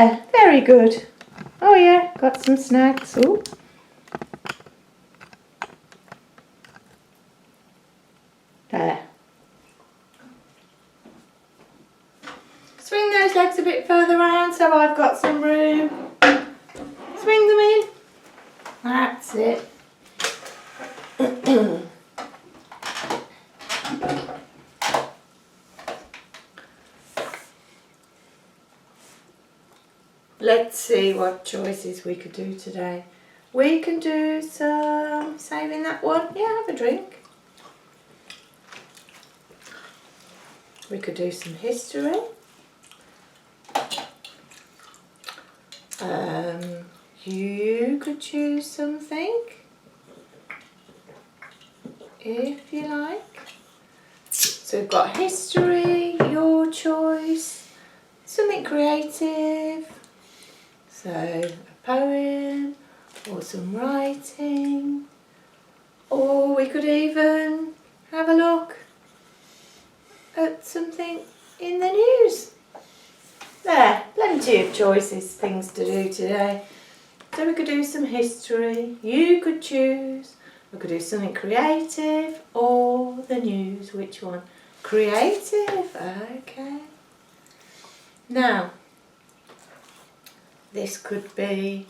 There, very good. Oh yeah, got some snacks. Ooh. There. Swing those legs a bit further around so I've got some room. Swing them in. That's it. Let's see what choices we could do today. We can do some, saving that one, yeah, have a drink. We could do some history. You could choose something, if you like. So we've got history, your choice, something creative. So a poem or some writing, or we could even have a look at something in the news. There, plenty of choices, things to do today. So we could do some history, you could choose, we could do something creative or the news. Which one? Creative, okay. Now, this could be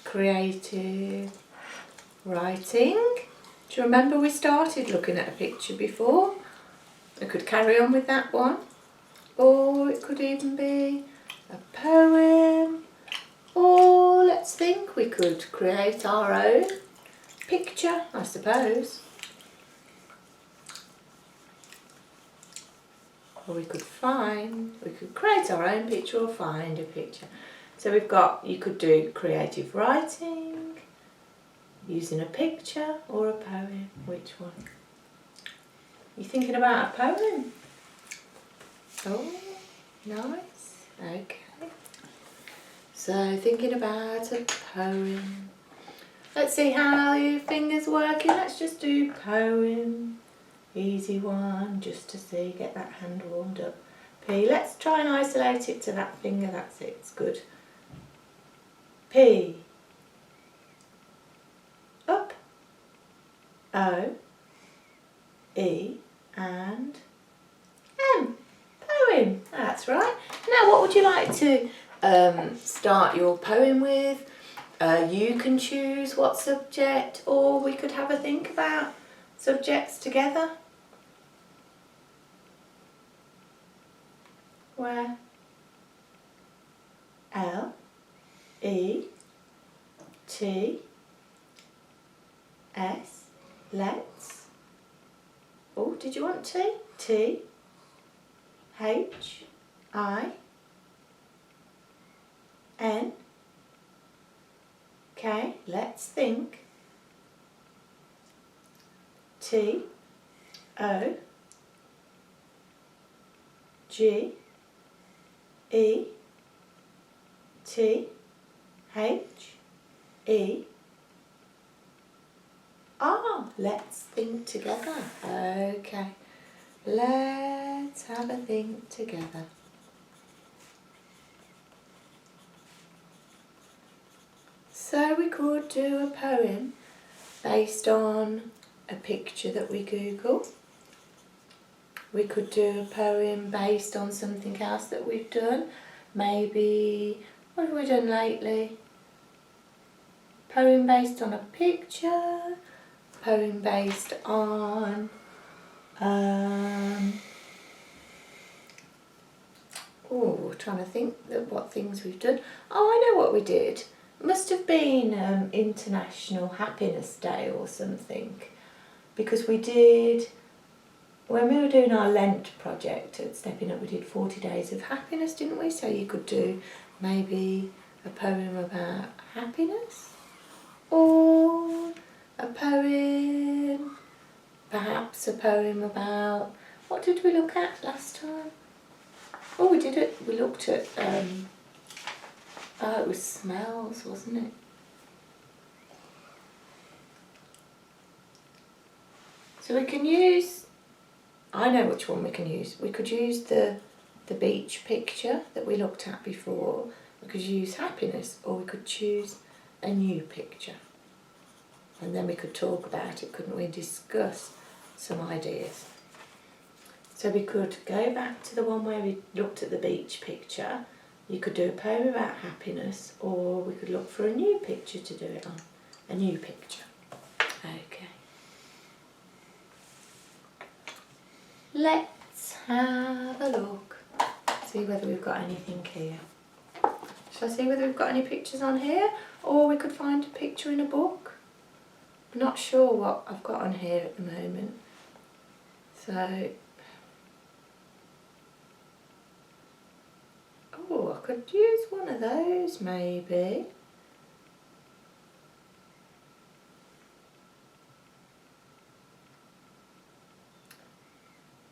creative writing. Do you remember we started looking at a picture before? We could carry on with that one. Or it could even be a poem. Or let's think, we could create our own picture, I suppose. Or we could create our own picture or find a picture. So we've got, you could do creative writing, using a picture or a poem. Which one? You thinking about a poem? Oh, nice. Okay. So thinking about a poem. Let's see how your fingers working. Let's just do poem. Easy one, just to see, get that hand warmed up. P. Let's try and isolate it to that finger. That's it. It's good. P. Up. O. E. And M. Poem. That's right. Now, what would you like to start your poem with? You can choose what subject, or we could have a think about subjects together. Where? L. E. T. S. Let's. Oh, did you want T? T. H. I. N. K. Let's think. T. O. G. E. T. H. E. R. Let's think together. Okay. Let's have a think together. So we could do a poem based on a picture that we Google. We could do a poem based on something else that we've done. Maybe, what have we done lately? Poem based on a picture. Poem based on trying to think what things we've done. Oh, I know what we did. It must have been International Happiness Day or something, because we did, when we were doing our Lent project at Stepping Up, we did 40 Days of Happiness, didn't we? So you could do maybe a poem about happiness, or a poem, perhaps a poem about, what did we look at last time? Oh, we did it. We looked at, it was smells, wasn't it? So we can use, I know which one we can use. We could use the beach picture that we looked at before. We could use happiness, or we could choose a new picture. And then we could talk about it, couldn't we? Discuss some ideas. So we could go back to the one where we looked at the beach picture. You could do a poem about happiness, or we could look for a new picture to do it on. A new picture. Okay. Let's have a look. See whether we've got anything here. Shall I see whether we've got any pictures on here? Or we could find a picture in a book. I'm not sure what I've got on here at the moment. So, oh, I could use one of those maybe.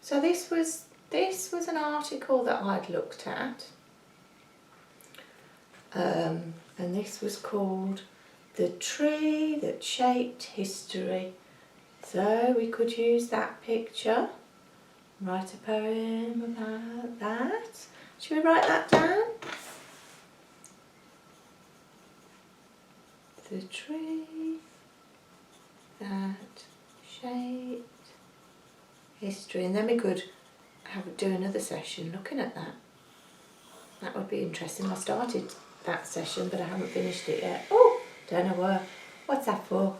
So this was an article that I'd looked at, and this was called "The Tree That Shaped History." So we could use that picture, write a poem about that. Should we write that down? The tree that shaped history, and then we could do another session looking at that. That would be interesting. I started that session but I haven't finished it yet. Oh, don't know what's that for?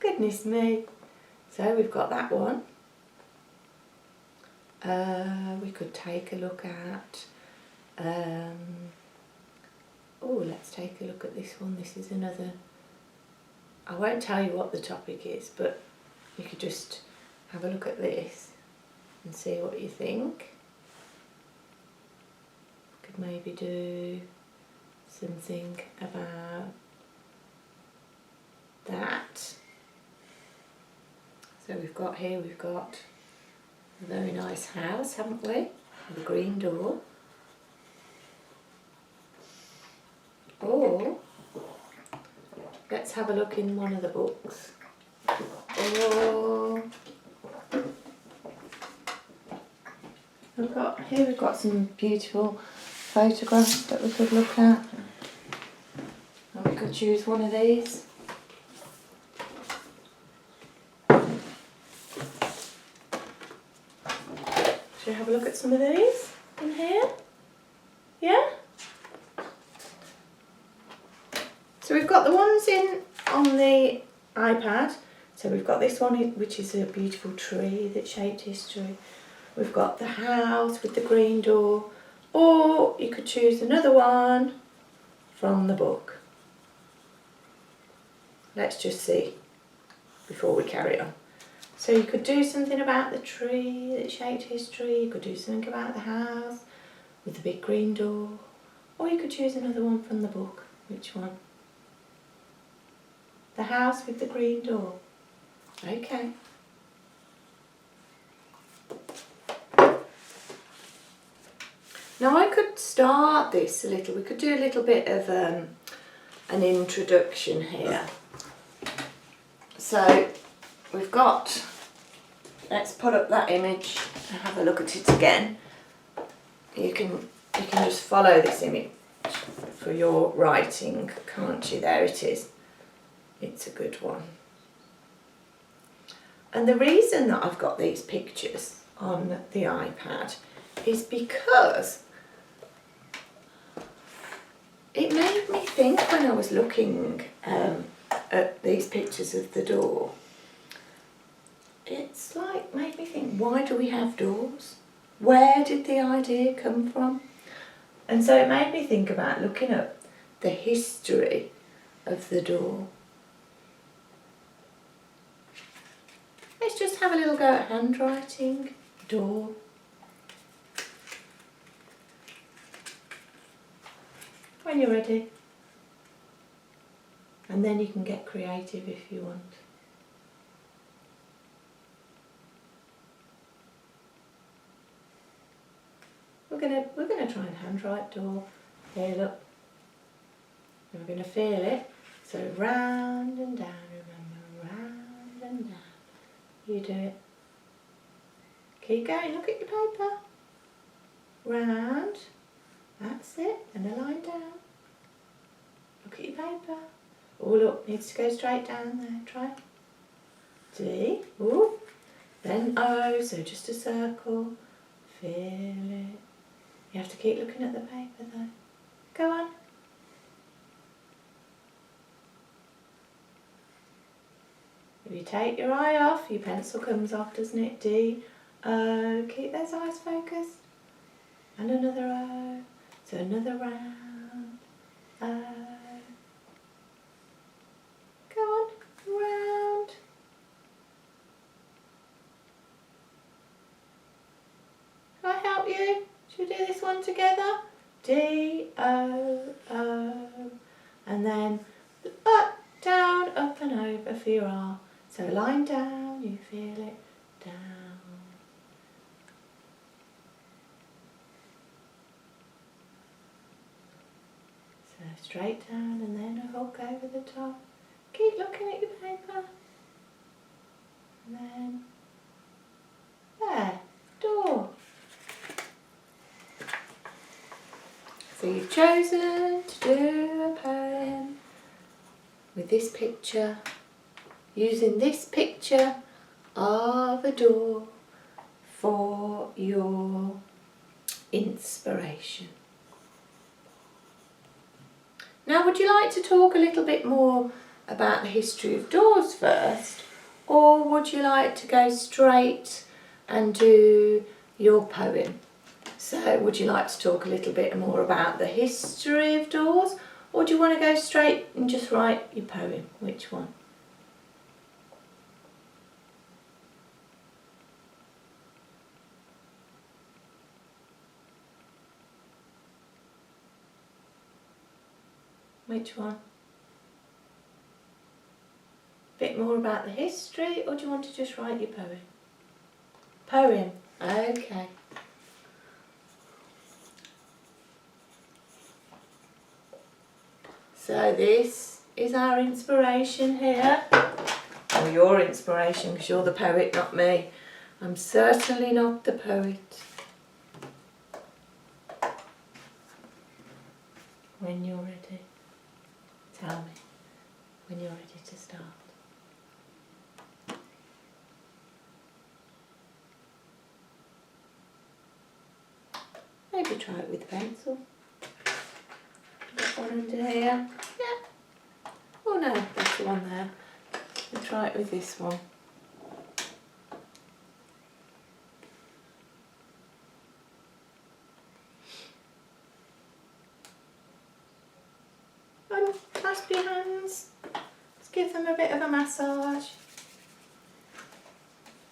Goodness me. So we've got that one. We could take a look at oh, let's take a look at this one. This is another, I won't tell you what the topic is, but you could just have a look at this and see what you think. Could maybe do something about that. So we've got a very nice house, haven't we? With a green door. Or let's have a look in one of the books. Or we've got some beautiful photographs that we could look at. And we could choose one of these. Should we have a look at some of these in here? Yeah? So we've got the ones on the iPad. So we've got this one, which is a beautiful tree that shaped history. We've got the house with the green door, or you could choose another one from the book. Let's just see before we carry on. So you could do something about the tree that shaped history, you could do something about the house with the big green door, or you could choose another one from the book. Which one? The house with the green door. Okay. Now I could start this a little, we could do a little bit of an introduction here. So we've got, let's put up that image and have a look at it again. You can just follow this image for your writing, can't you? There it is. It's a good one. And the reason that I've got these pictures on the iPad is because it made me think when I was looking at these pictures of the door. It's like made me think, why do we have doors? Where did the idea come from? And so it made me think about looking at the history of the door. Let's just have a little go at handwriting. Door. When you're ready. And then you can get creative if you want. We're gonna try and handwrite door. Here, look. And we're gonna feel it. So round and down, remember, round and down. You do it. Keep going, look at your paper. Round. That's it. And a line down. paper. Oh look, needs to go straight down there. Try. D. Ooh. Then O, so just a circle. Feel it. You have to keep looking at the paper though. Go on. If you take your eye off, your pencil comes off, doesn't it? D, O. Keep those eyes focused. And another O. So another round. O. Go on. Round. Can I help you? Should we do this one together? D, O, O. And then up, down, up and over for your R. So line down, you feel it, down. So straight down and then a hook over the top. Keep looking at your paper. And then, there, door. So you've chosen to do a poem with this picture, using this picture of a door for your inspiration. Now, would you like to talk a little bit more about the history of doors first, or would you like to go straight and do your poem? So, would you like to talk a little bit more about the history of doors, or do you want to go straight and just write your poem? Which one? Which one? A bit more about the history, or do you want to just write your poem? Poem, okay. So this is our inspiration here, or your inspiration, because you're the poet, not me. I'm certainly not the poet. When you're ready, tell me when you're ready to start. Maybe try it with a pencil. Got one under here. Yeah. Oh no, that's the one there. We'll try it with this one. And clasp your hands. Let's give them a bit of a massage.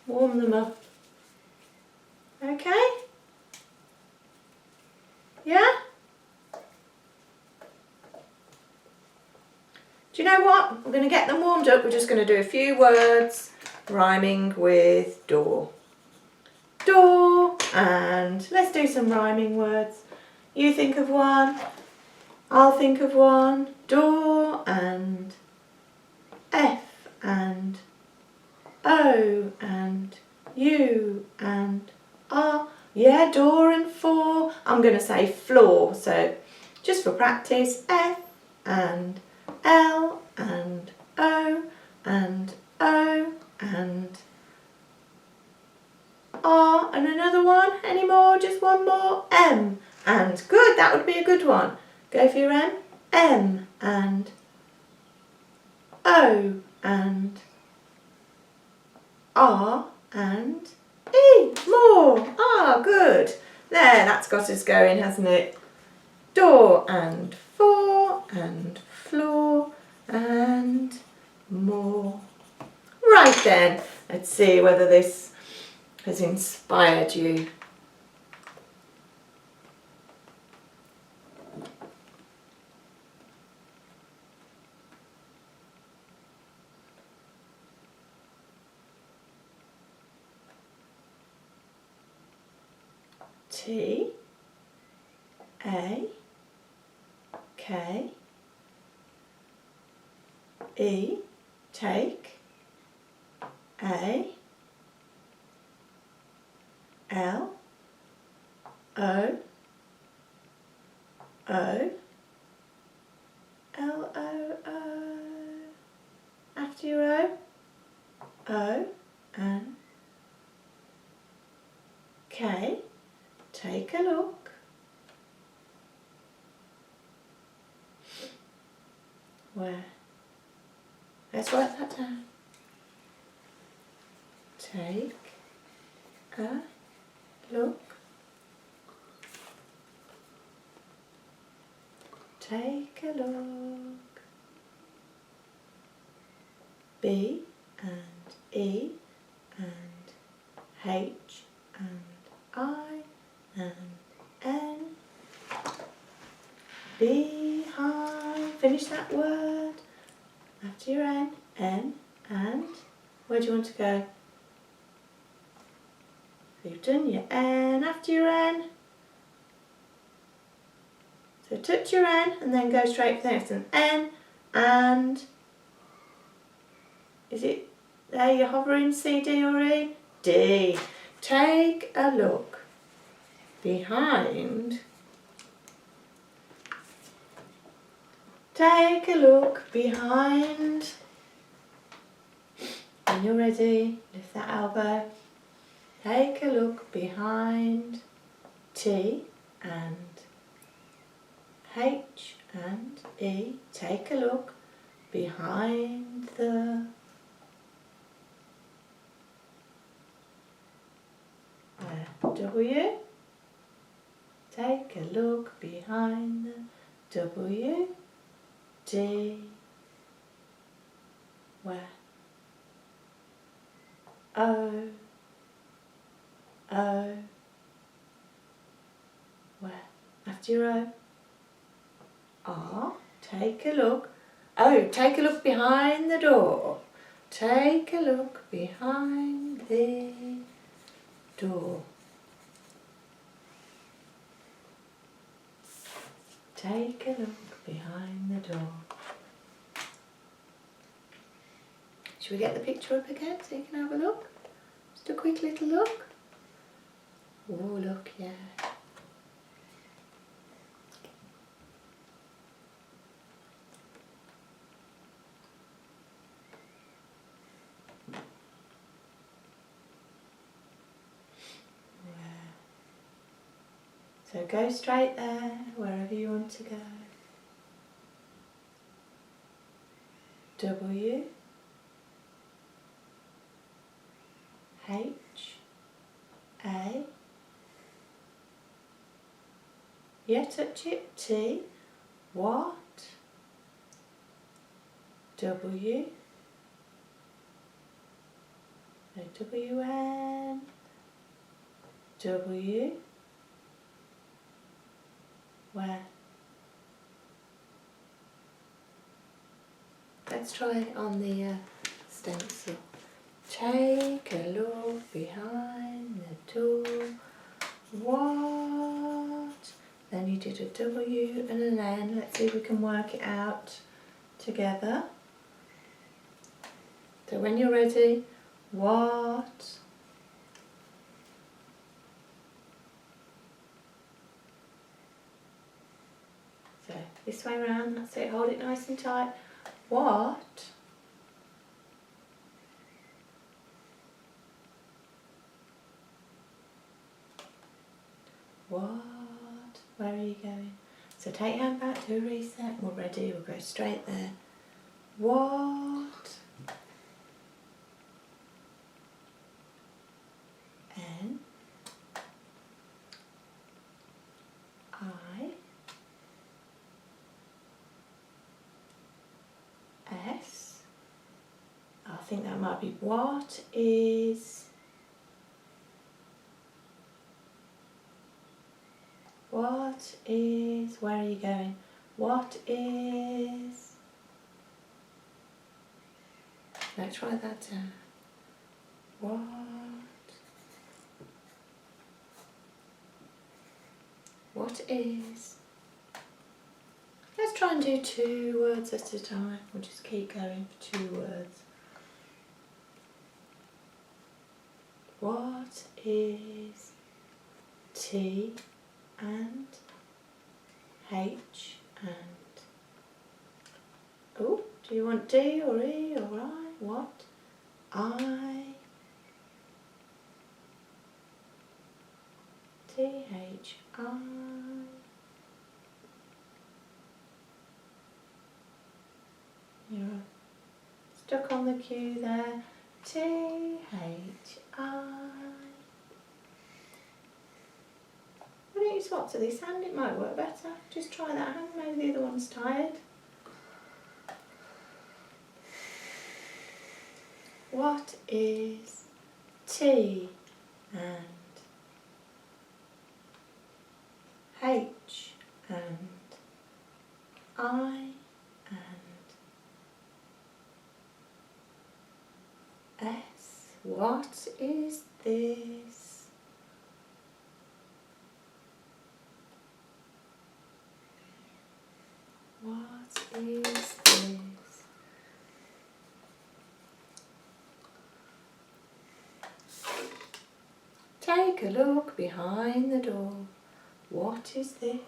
Warm them up. Okay? Yeah? Do you know what? We're going to get them warmed up. We're just going to do a few words rhyming with door. Door, and let's do some rhyming words. You think of one, I'll think of one. Door and F and O and U and R. Yeah, door and four. I'm going to say floor. So just for practice, F and L and O and O and R, and another one. Any more? Just one more. M and good. That would be a good one. Go for your M. M and O and R and E. More. Ah, good. There, that's got us going, hasn't it? Door and four and floor and more. Right then, let's see whether this has inspired you. T A K E, take. A L O O L O O and K. Take a look. Where? Let's write that down. Take a look. Take a look. B and E and H and I and N. Behind. Finish that word. After your N. N and where do you want to go? You've done your N. After your N. So touch your N and then go straight for the next one. N and is it there you're hovering, C, D or E? D. Take a look behind. Take a look behind. When you're ready, lift that elbow. Take a look behind. T and H and E. Take a look behind the W. Take a look behind the W. D. Where? O. O. Where? After your O. R. Take a look. Oh, take a look behind the door. Take a look behind the door. Take a look behind the door. Should we get the picture up again so you can have a look? Just a quick little look. Oh, look, yeah. So go straight there, wherever you want to go. W. H. A. Yeah, touch it. T. What? W. W. N. W. Where? Let's try on the stencil. Take a look behind the door. What? Then you did a W and an N. Let's see if we can work it out together. So when you're ready, what? So this way round, that's it, hold it nice and tight. What? What? Where are you going? So take your hand back, do a reset, we're ready, we'll go straight there. What? N. I. S. I think that might be what is. What is. Where are you going? What is. Let's write that down. What. What is. Let's try and do 2 words at a time. We'll just keep going for 2 words. What is T and H and oh, do you want D or E or I? What? T-H-I. You're stuck on the Q there. T-H-I. Why don't you swap to this hand? It might work better. Just try that hand, maybe the other one's tired. What is T and H and I and S? What is this? What is this? Take a look behind the door. What is this?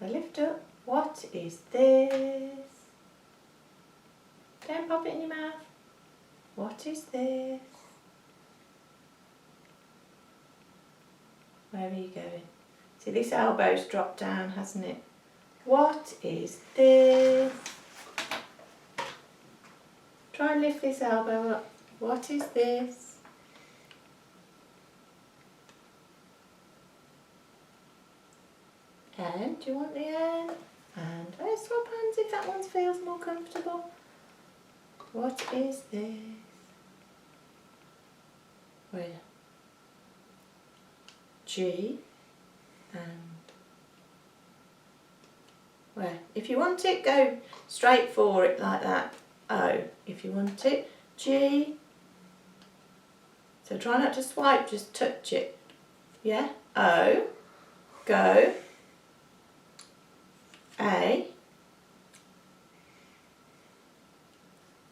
I lift up. What is this? Don't pop it in your mouth. What is this? Where are you going? See, this elbow's dropped down, hasn't it? What is this? Try and lift this elbow up. What is this? And do you want the N? And let's swap hands if that one feels more comfortable. What is this? Where? G and where? If you want it, go straight for it like that. O. If you want it, G. So try not to swipe, just touch it. Yeah? O. Go. A.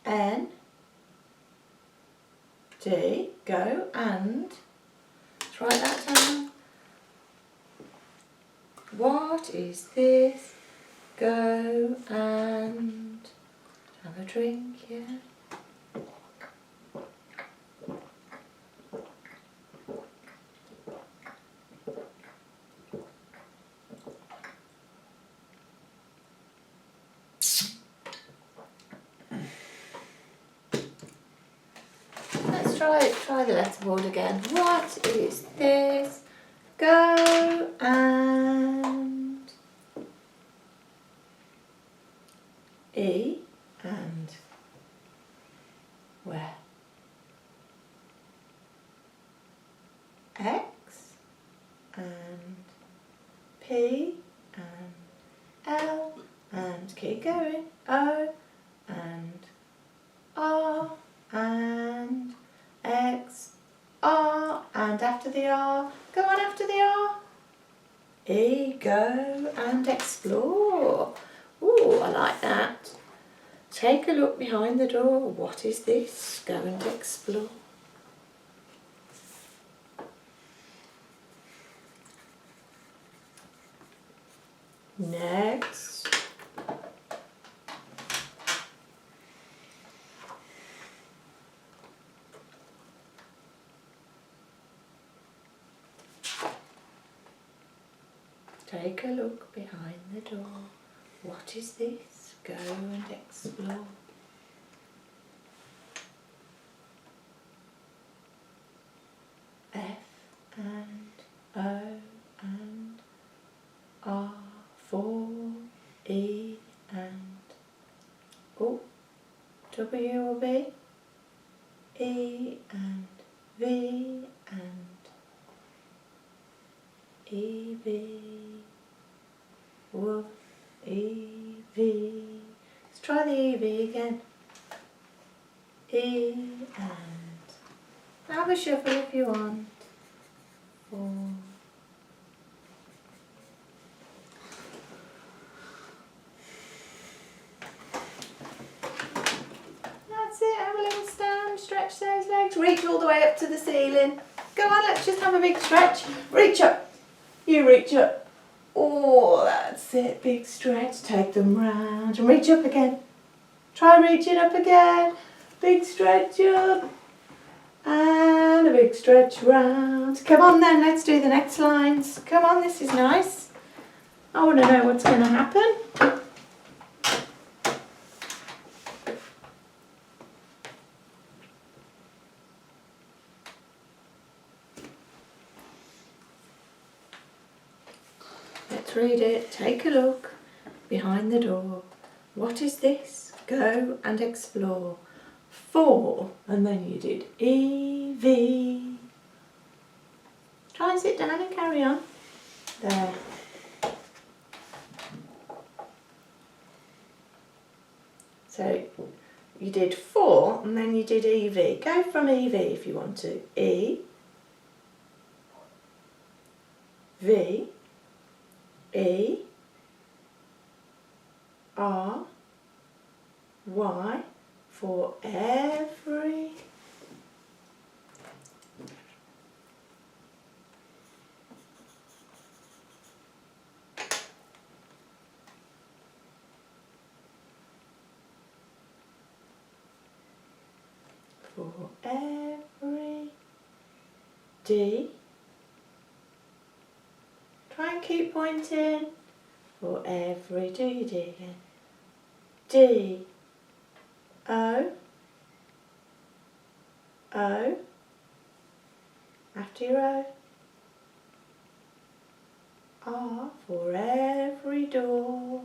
N. D. Go and. Let's write that down. What is this? Go and have a drink, yeah. Let's try the letterboard again. What is this? Go and E and where? X and P and L and keep going. O and R and X, R and after the R, go on after the R. E, go and explore. Ooh, I like that. Take a look behind the door. What is this? Go and explore. Next. Take a look behind the door. What is this? Go and explore. F and O and R for E and W or B. E and V and E V. Woof, E V. Let's try the E V again. E and have a shuffle if you want. 4. That's it. Have a little stand. Stretch those legs. Reach all the way up to the ceiling. Go on, let's just have a big stretch. Reach up. You reach up. Oh, that's it. Big stretch. Take them round and reach up again. Try reaching up again. Big stretch up. And a big stretch round. Come on then, let's do the next lines. Come on, this is nice. I want to know what's going to happen. Let's read it. Take a look behind the door. What is this? Go and explore. 4, and then you did E-V. Try and sit down and carry on. There. So you did 4 and then you did E-V. Go from E-V if you want to. E, V, E, R, Y, for every. For every D. Try and keep pointing. For every D, D again. D, O, O, after your O, R, for every door.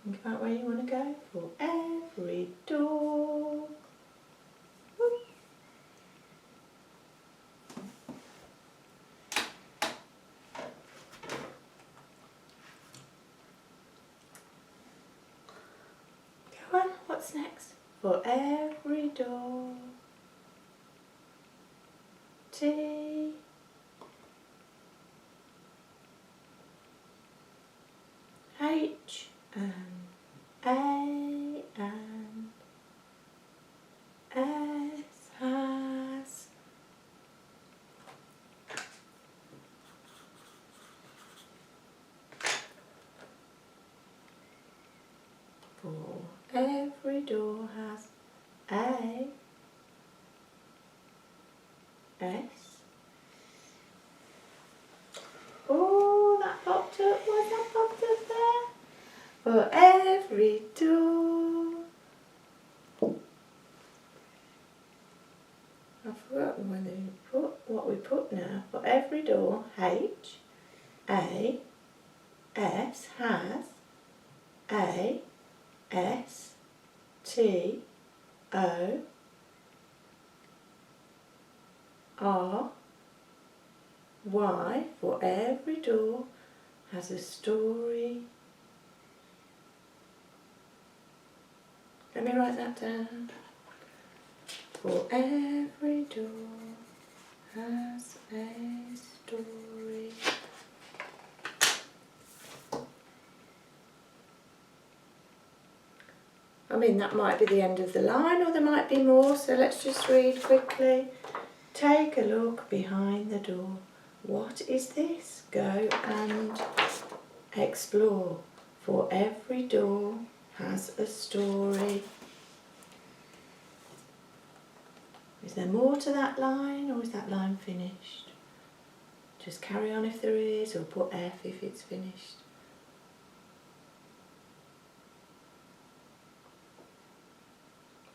Think about where you want to go. For every door. Whoop. Go on, what's next? For every door. T, H, and A, and S has. For every door has A, S. Oh, that popped up. What's that popped up there? For every door. I've forgotten whether you put what we put now. For every door, H, A, S has A, S, T, O, R, Y. For every door has a story. Let me write that down. For every door has a story. I mean, that might be the end of the line, or there might be more, so let's just read quickly. Take a look behind the door. What is this? Go and explore. For every door has a story. Is there more to that line, or is that line finished? Just carry on if there is, or put F if it's finished.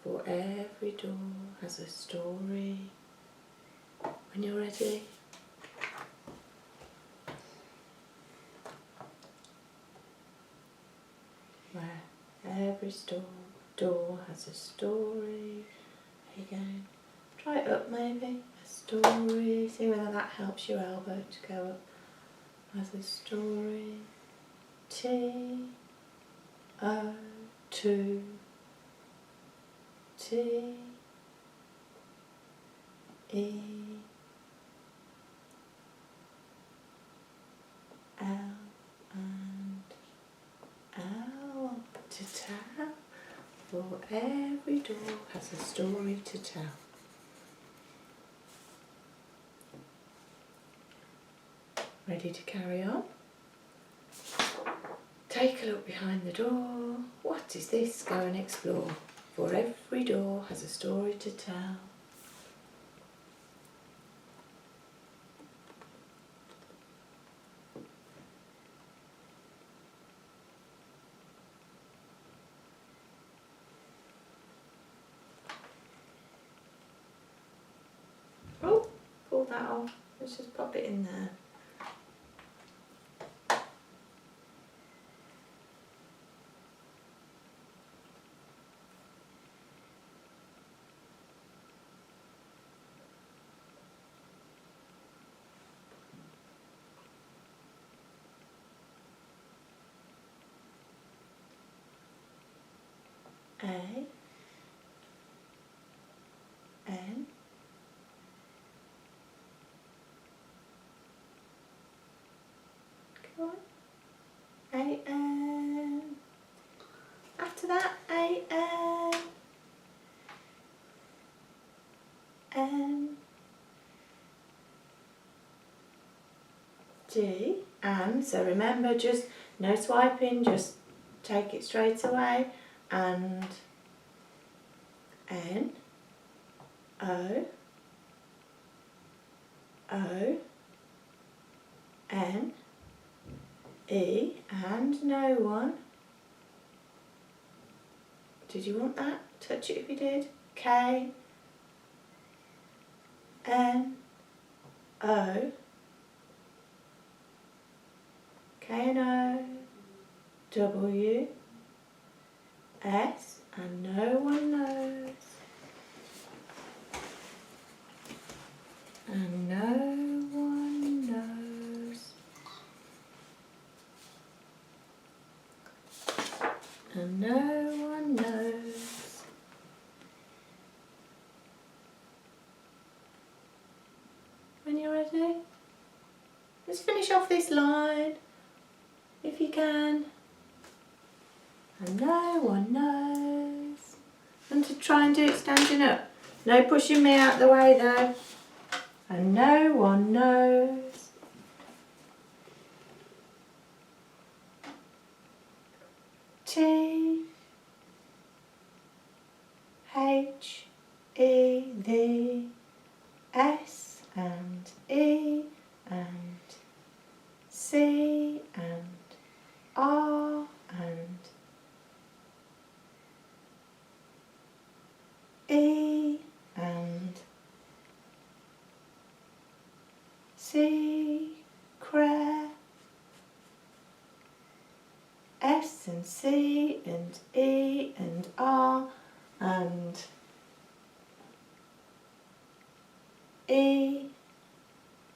For every door has a story. When you're ready. Where every door has a story. There you go. Try it up maybe. A story. See whether that helps your elbow to go up. As a story. T, O, 2, T, E, L, and L to tell. For every door has a story to tell. Ready to carry on? Take a look behind the door. What is this? Go and explore. For every door has a story to tell. Oh, pull that off. Let's just pop it in there. A N Come on. A N. After that, A N N G. And so remember, just no swiping, just take it straight away. And N O O N E, and no one. Did you want that? Touch it if you did. K N O K N O W S, and no one knows. And no one knows. And no one knows. When you're ready, let's finish off this line, if you can. And no one knows. And to try and do it standing up. No pushing me out the way though. And no one knows. T H E the S and E and C and R and E and C, cre, S and C and E and R and E,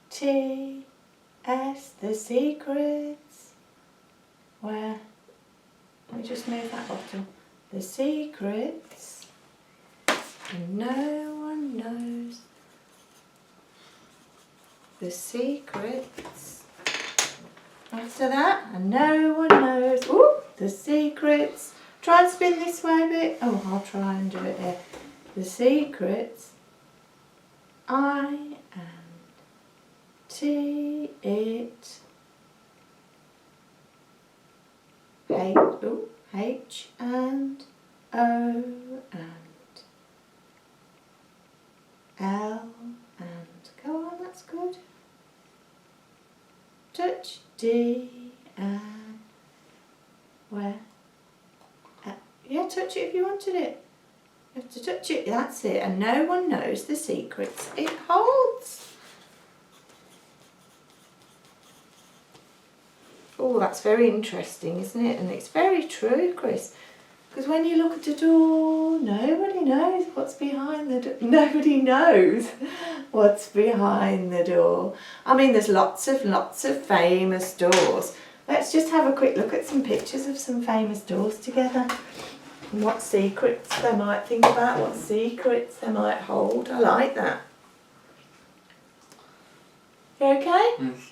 T, S, the secrets. Where? Let me just move that bottle. The secrets. And no one knows the secrets. After that, and no one knows. Ooh, the secrets. Try and spin this way a bit. Oh, I'll try and do it here. The secrets. I and T, it. H and O and L and go on, that's good. Touch D and where? Yeah, touch it if you wanted it. You have to touch it, that's it. And no one knows the secrets it holds. Oh, that's very interesting, isn't it? And it's very true, Chris. Because when you look at a door, nobody knows what's behind the door. Nobody knows what's behind the door. I mean, there's lots of famous doors. Let's just have a quick look at some pictures of some famous doors together. And what secrets they might think about, what secrets they might hold. I like that. You okay? Yes.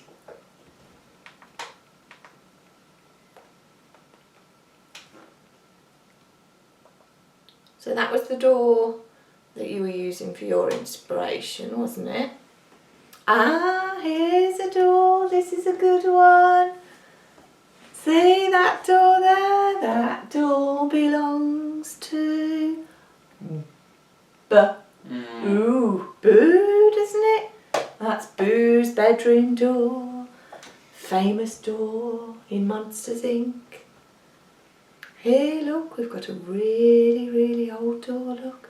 So that was the door that you were using for your inspiration, wasn't it? Ah, here's a door. This is a good one. See that door there? That door belongs to Ooh, Boo, doesn't it? That's Boo's bedroom door. Famous door in Monsters Inc. Here, look, we've got a really, really old door, look.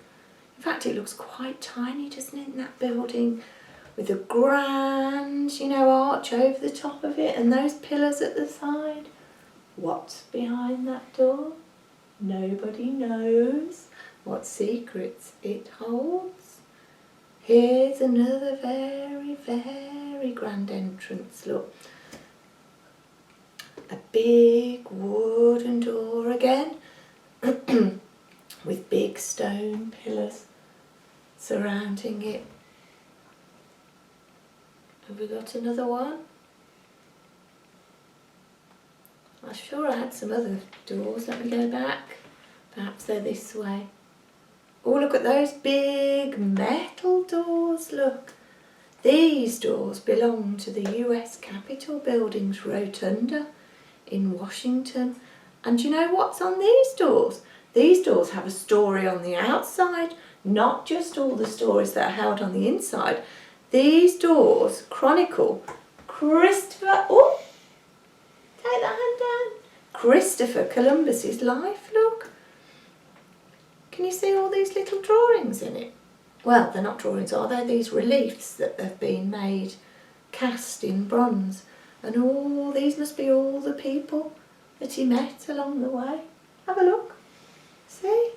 In fact, it looks quite tiny, doesn't it, in that building? With a grand, you know, arch over the top of it and those pillars at the side. What's behind that door? Nobody knows what secrets it holds. Here's another very, very grand entrance, look. A big wooden door again with big stone pillars surrounding it. Have we got another one? I'm sure I had some other doors. Let me go back. Perhaps they're this way. Oh, look at those big metal doors, look. These doors belong to the US Capitol Building's rotunda in Washington. And you know what's on these doors? These doors have a story on the outside, not just all the stories that are held on the inside. These doors chronicle Christopher Columbus's life, look. Can you see all these little drawings in it? Well, they're not drawings, are they? These reliefs that have been made, cast in bronze. And all these must be all the people that he met along the way. Have a look. See?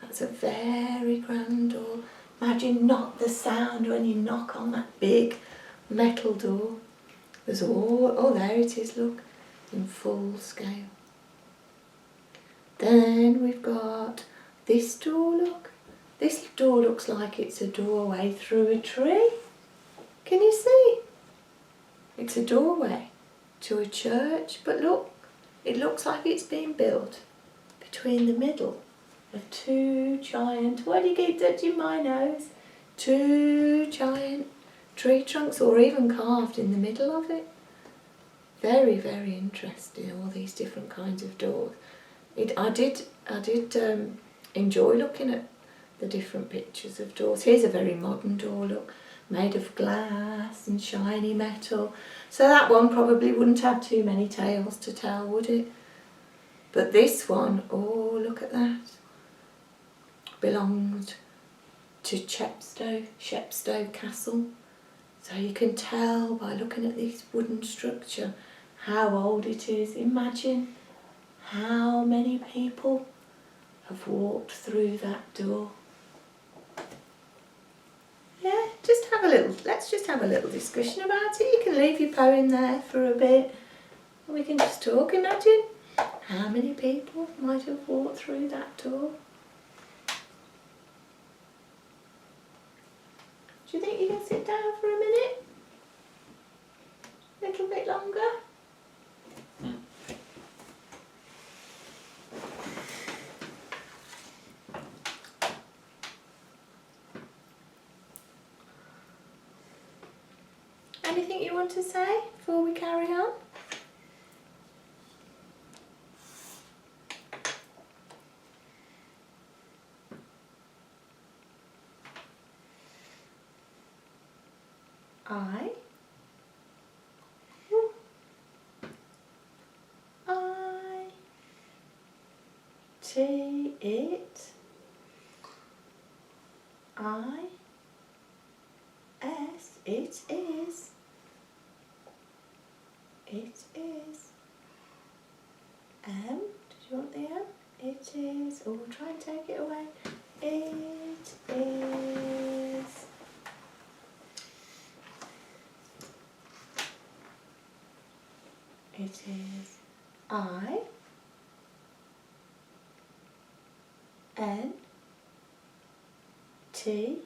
That's a very grand door. Imagine not the sound when you knock on that big metal door. There's oh, there it is, look, in full scale. Then we've got this door, look. This door looks like it's a doorway through a tree. Can you see? It's a doorway to a church, but look, it looks like it's been built between the middle of two giant, why do you keep touching my nose? Two giant tree trunks, or even carved in the middle of it. Very, very interesting, all these different kinds of doors. I did enjoy looking at the different pictures of doors. Here's a very modern door, look, made of glass and shiny metal. So that one probably wouldn't have too many tales to tell, would it? But this one, oh, look at that. Belonged to Shepstow Castle. So you can tell by looking at this wooden structure how old it is. Imagine how many people have walked through that door. Yeah, let's just have a little discussion about it. You can leave your poem there for a bit and we can just talk. Imagine how many people might have walked through that door. Do you think you can sit down for a minute? A little bit longer? Anything you want to say before we carry on? It is. It is. Did you want the M? It is. Oh, we'll try and take it away. It is. It is. I. N. T.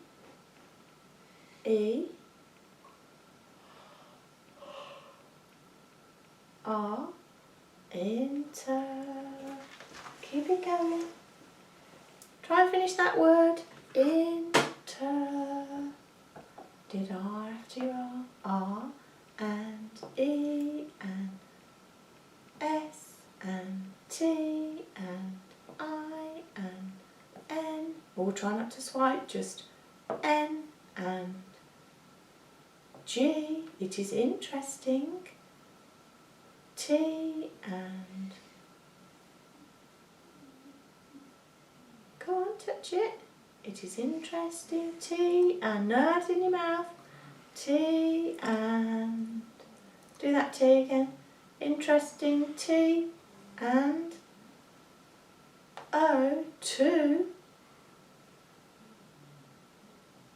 E. Enter. Keep it going. Try and finish that word. Inter. Did R after your R and E and S and T and I and N. Oh, try not to swipe, just N and G. It is interesting. T and go on, touch it. It is interesting. T and nerves in your mouth. T and do that T again. Interesting. T and O. Two.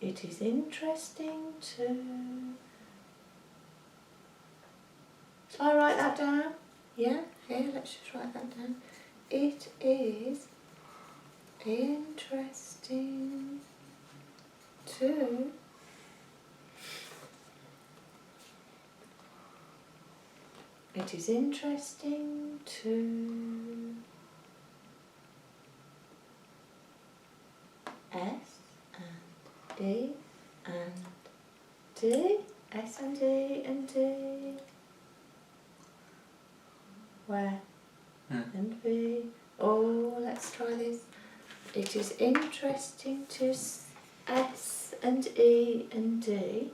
It is interesting too. Shall I write that down? Yeah, here, let's just write that down. It is interesting too. It is interesting to S and D and D, S and D and D. Where? And B. Oh, let's try this. It is interesting to S and E and D.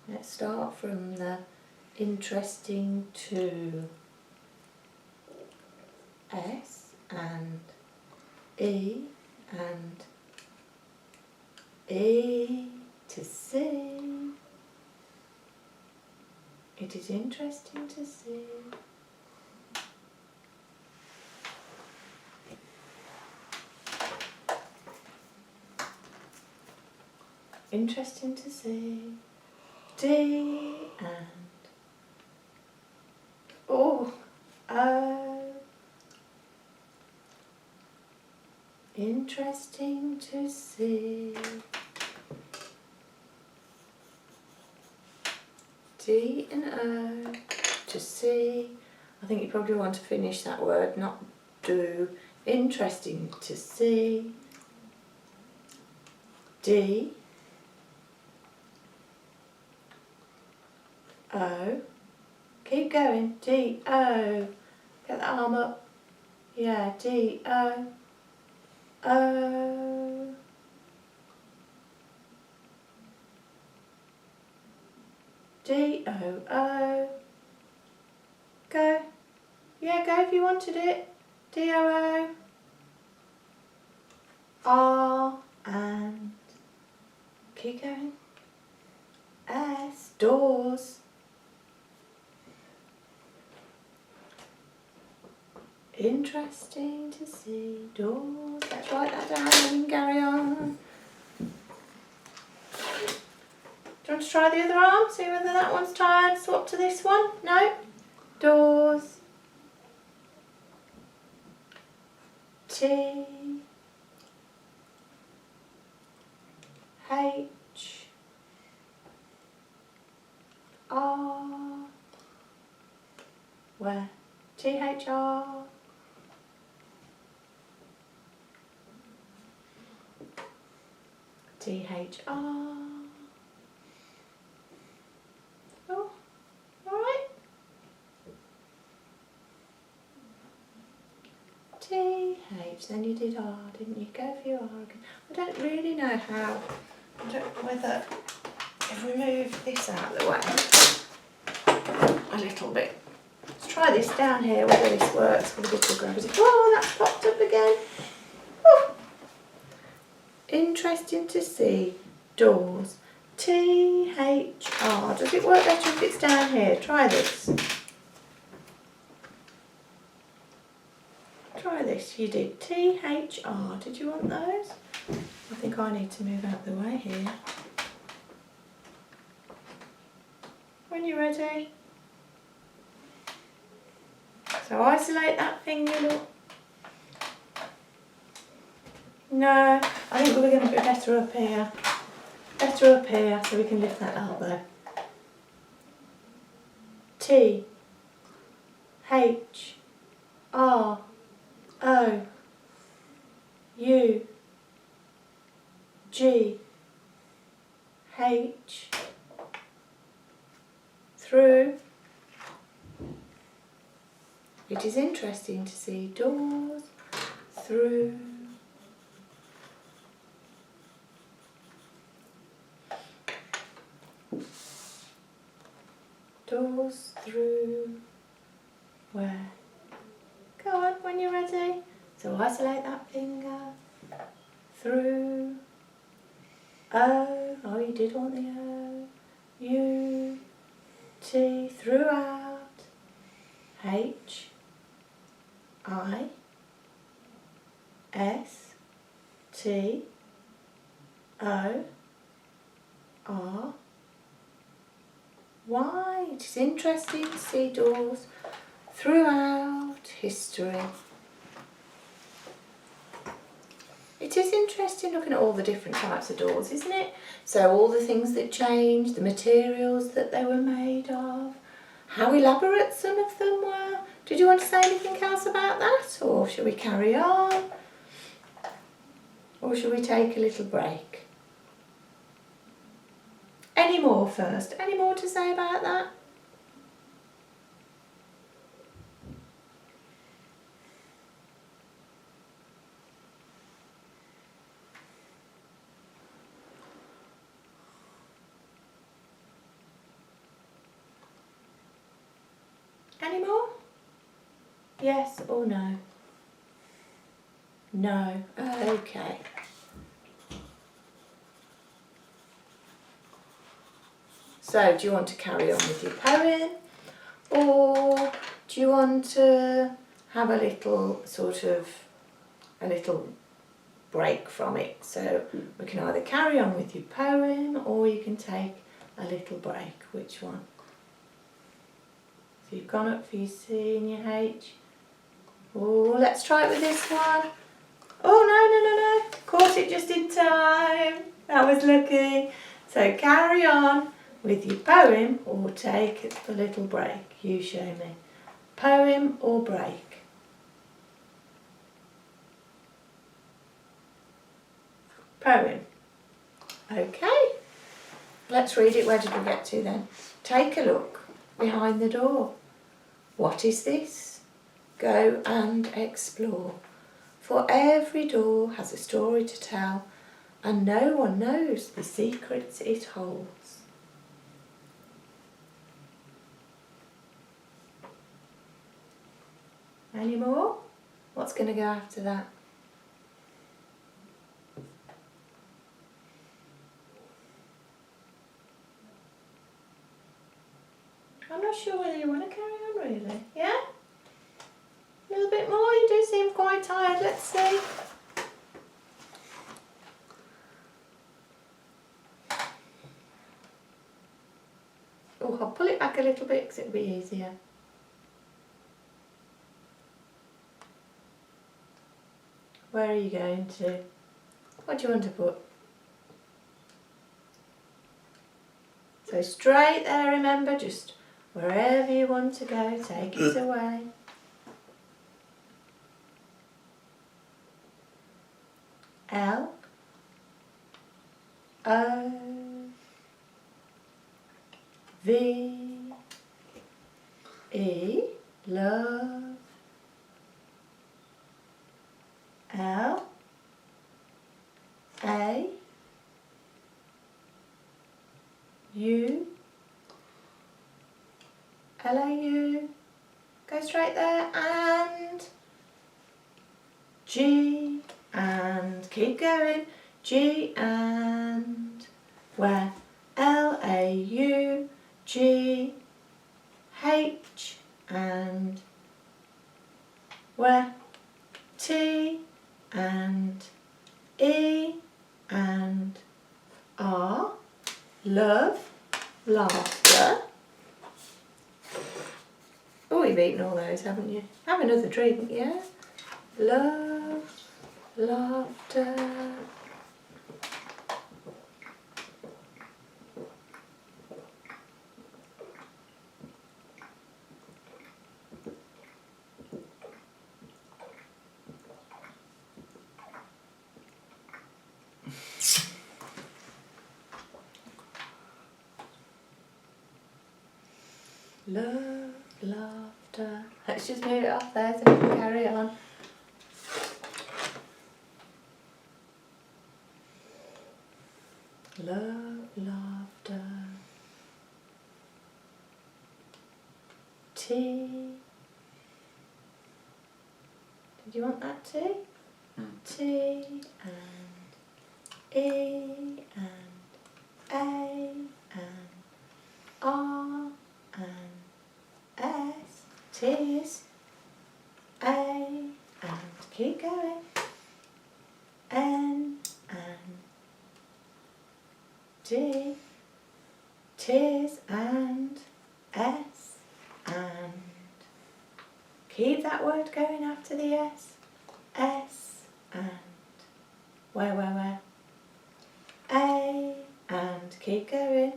Let's start from the interesting to S and E and E to C. It is interesting to see. Interesting to see. D and O. Interesting to see. D and O to see. I think you probably want to finish that word, not do. Interesting to see. D. O. Keep going. D, O. Get the arm up. Yeah, D, O. O. D, O, O. Go. Yeah, go if you wanted it. D, O, O. R and keep going. S, doors. Interesting to see doors. Let's write that down and we can carry on. Do you want to try the other arm? See whether that one's tired. Swap to this one. No? Doors. T. H. R. Where? T-H-R. T-H-R. Oh, alright. T-H, then you did R, didn't you? Go for your R again. I don't really know how. I don't know whether, if we move this out of the way a little bit. Let's try this down here, whether this works with a bit of gravity. Oh, that's popped up again. Oh. Interesting to see. Doors. T-H-R. Does it work better if it's down here? Try this. Try this. You did T-H-R. Did you want those? I think I need to move out of the way here. When you're ready. So isolate that finger, look. No, I think we're going to be better up here. Better up here so we can lift that elbow. T, H, R, O. U, G, H, through. It is interesting to see doors through. Doors through where? Go on when you're ready. So isolate that finger. Through. O. Oh, you did want the O. U. T. Throughout. H. I. S. T. O. R. Y. It is interesting to see doors throughout history. It is interesting looking at all the different types of doors, isn't it? So all the things that changed, the materials that they were made of, how elaborate some of them were. Did you want to say anything else about that, or shall we carry on? Or shall we take a little break? Any more first? Any more to say about that? Any more? Yes or no? No. Okay. So do you want to carry on with your poem, or do you want to have a little break from it? So we can either carry on with your poem, or you can take a little break. Which one? So you've gone up for your C and your H. Oh, let's try it with this one. Oh, no. Caught it just in time. That was lucky. So carry on with your poem, or take a little break. You show me. Poem or break? Poem. Okay. Let's read it. Where did we get to then? Take a look behind the door. What is this? Go and explore. For every door has a story to tell, and no one knows the secrets it holds. Any more? What's going to go after that? I'm not sure whether you want to carry on really. Yeah? A little bit more? You do seem quite tired. Let's see. Oh, I'll pull it back a little bit because it'll be easier. Where are you going to? What do you want to put? So straight there, remember, just wherever you want to go, take it away. L O V E, love. L A U, L-A-U, go straight there, and G, and keep going, G, and where? L-A-U, G, H, and where? T, and E, and R, love, laughter. Oh, you've eaten all those, haven't you? Have another drink, yeah? Love, laughter. Love, laughter. Let's just move it off there so we can carry on. Love, laughter. T. Did you want that T? T and E and A and R and S. T's. A and keep going. N and D. T's and S and keep that word going after the S. S and where? A and keep going.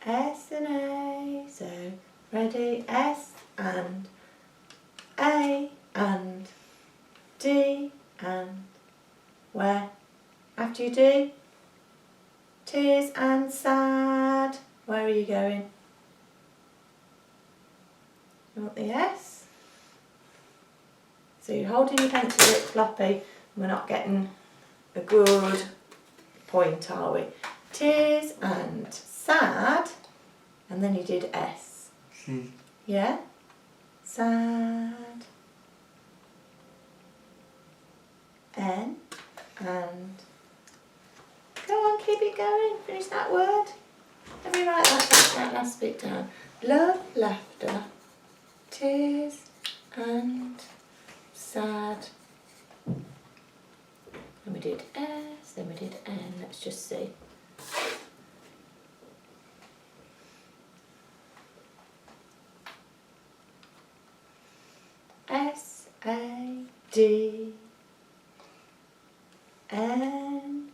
S and A. So ready? S and A and D and where? After you D? Tears and sad. Where are you going? You want the S? So you're holding your pencil a bit floppy. We're not getting a good point, are we? Tears and sad. And then you did S. Yeah? Sad. N. And go on, keep it going. Finish that word. Let me write that last bit down. Love, laughter, tears and sad. Then we did S, then we did N. Let's just see. S, A, D, N.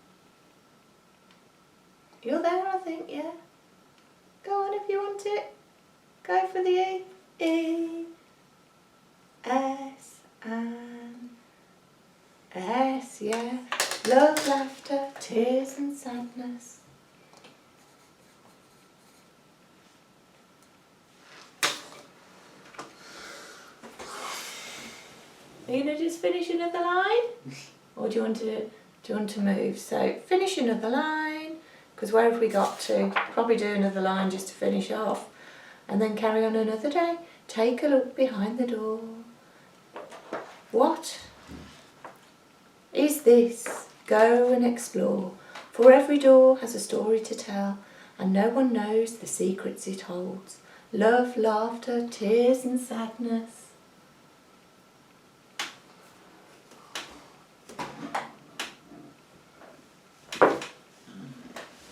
You're there, I think, yeah? Go on if you want it. Go for the E. E, S, and S, yeah. Love, laughter, tears and sadness. Are you going to just finish another line? Or do you want to move? So finish another line, because where have we got to? Probably do another line just to finish off, and then carry on another day. Take a look behind the door. What is this? Go and explore, for every door has a story to tell, and no one knows the secrets it holds. Love, laughter, tears and sadness.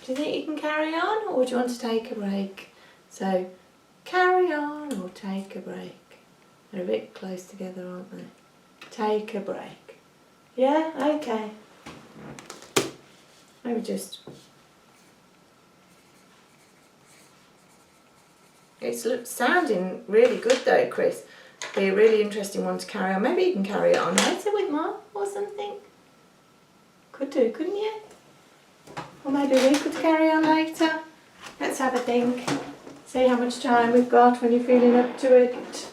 Do you think you can carry on, or do you want to take a break? So, carry on or take a break. They're a bit close together, aren't they? Take a break. Yeah? Okay. Maybe just... It's sounding really good though, Chris. Be a really interesting one to carry on. Maybe you can carry it on later with Mum or something. Could do, couldn't you? Or maybe we could carry on later. Let's have a think. See how much time we've got when you're feeling up to it.